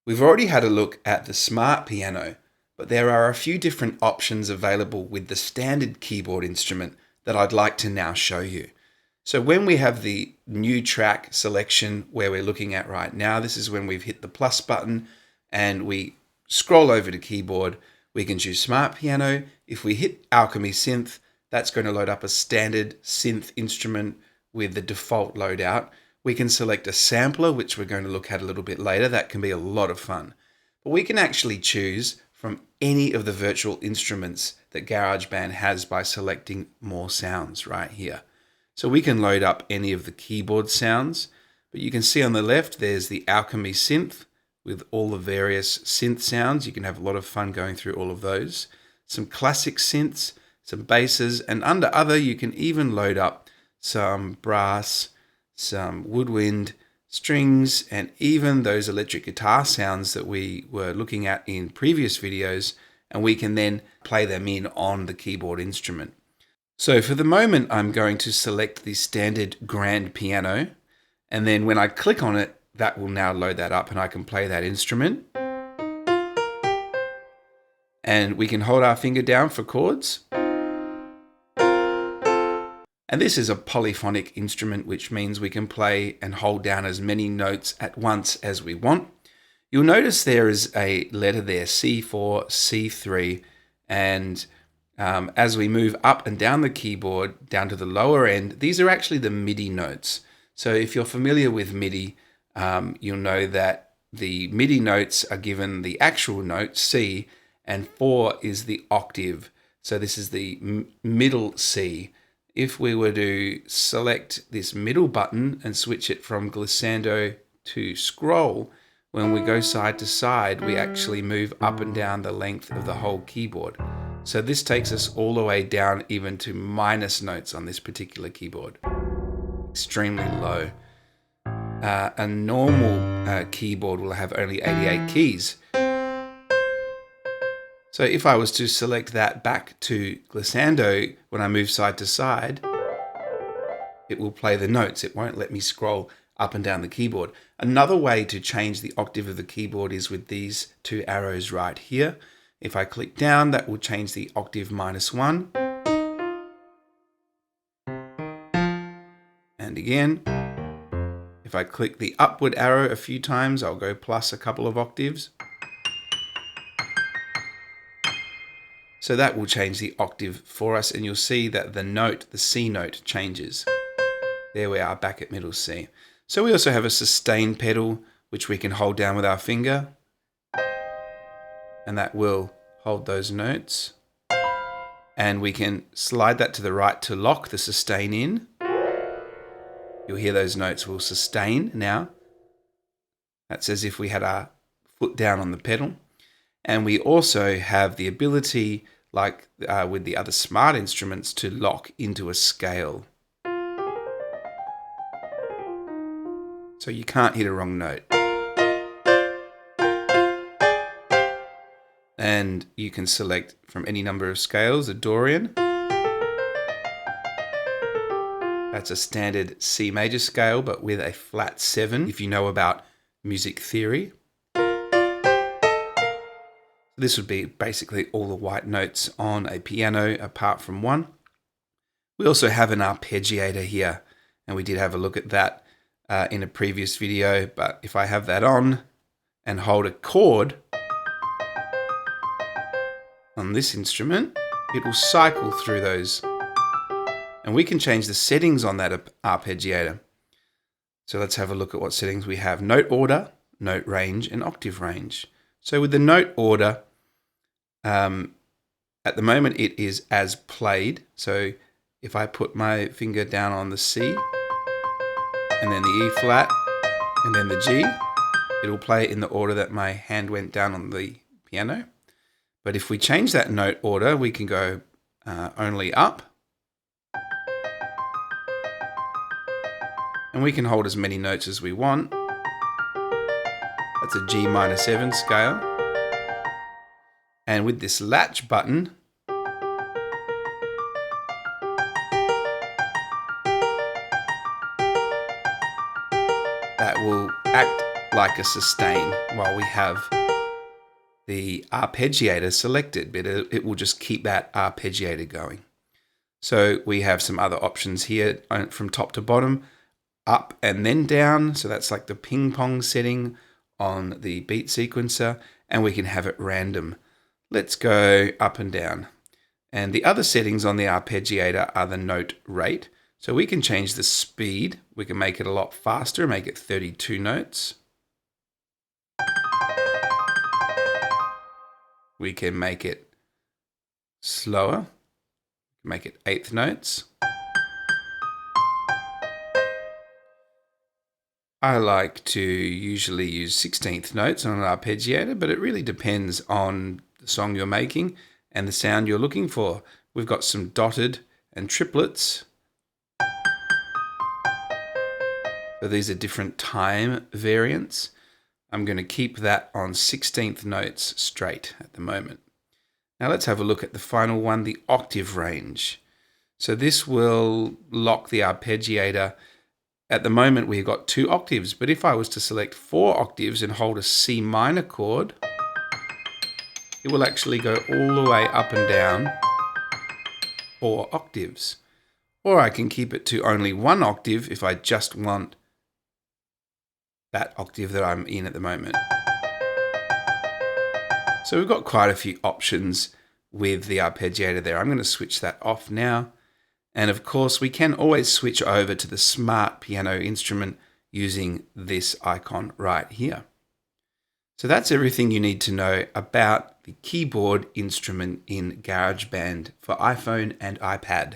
We've already had a look at the smart piano, but there are a few different options available with the standard keyboard instrument that I'd like to now show you. So when we have the new track selection where we're looking at right now, this is when we've hit the plus button and we scroll over to keyboard. We can choose smart piano. If we hit Alchemy synth, that's going to load up a standard synth instrument with the default loadout. We can select a sampler, which we're going to look at a little bit later. That can be a lot of fun. But we can actually choose from any of the virtual instruments that Garageband has by selecting more sounds right here. So we can load up any of the keyboard sounds, but you can see on the left there's the Alchemy synth with all the various synth sounds. You can have a lot of fun going through all of those. Some classic synths, some basses, and under other you can even load up some brass, some woodwind, strings, and even those electric guitar sounds that we were looking at in previous videos, and we can then play them in on the keyboard instrument. So for the moment, I'm going to select the standard grand piano, and then when I click on it, that will now load that up and I can play that instrument. And we can hold our finger down for chords. And this is a polyphonic instrument, which means we can play and hold down as many notes at once as we want. You'll notice there is a letter there, C4, C3, and as we move up and down the keyboard, down to the lower end, these are actually the MIDI notes. So if you're familiar with MIDI, you'll know that the MIDI notes are given the actual note, C, and 4 is the octave. So this is the middle C. If we were to select this middle button and switch it from glissando to scroll, when we go side to side, we actually move up and down the length of the whole keyboard. So this takes us all the way down even to minus notes on this particular keyboard. Extremely low. A normal keyboard will have only 88 keys. So if I was to select that back to glissando, when I move side to side, it will play the notes. It won't let me scroll up and down the keyboard. Another way to change the octave of the keyboard is with these two arrows right here. If I click down, that will change the octave -1. And again, if I click the upward arrow a few times, I'll go plus a couple of octaves. So that will change the octave for us, and you'll see that the note, the C note, changes. There we are, back at middle C. So we also have a sustain pedal, which we can hold down with our finger, and that will hold those notes. And we can slide that to the right to lock the sustain in. You'll hear those notes will sustain now. That's as if we had our foot down on the pedal. And we also have the ability, like with the other smart instruments, to lock into a scale. So you can't hit a wrong note. And you can select from any number of scales, a Dorian. That's a standard C major scale, but with a flat 7, if you know about music theory. This would be basically all the white notes on a piano apart from one. We also have an arpeggiator here, and we did have a look at that in a previous video, but if I have that on and hold a chord on this instrument, it will cycle through those. And we can change the settings on that arpeggiator. So let's have a look at what settings we have. Note order, note range, and octave range. So with the note order, at the moment it is as played. So if I put my finger down on the C, and then the E flat, and then the G, it will play in the order that my hand went down on the piano. But if we change that note order, we can go only up. And we can hold as many notes as we want. That's a G minor 7 scale. And with this latch button, that will act like a sustain while we have the arpeggiator selected, but it will just keep that arpeggiator going. So we have some other options here from top to bottom, up and then down. So that's like the ping pong setting on the beat sequencer, and we can have it random. Let's go up and down. And the other settings on the arpeggiator are the note rate. So we can change the speed. We can make it a lot faster, make it 32 notes. We can make it slower, make it eighth notes. I like to usually use 16th notes on an arpeggiator, but it really depends on the song you're making and the sound you're looking for. We've got some dotted and triplets. So these are different time variants. I'm going to keep that on 16th notes straight at the moment. Now let's have a look at the final one, the octave range. So this will lock the arpeggiator. At the moment we've got 2 octaves, but if I was to select 4 octaves and hold a C minor chord, it will actually go all the way up and down 4 octaves. Or I can keep it to only 1 octave if I just want that octave that I'm in at the moment. So we've got quite a few options with the arpeggiator there. I'm going to switch that off now. And of course, we can always switch over to the smart piano instrument using this icon right here. So that's everything you need to know about the keyboard instrument in GarageBand for iPhone and iPad.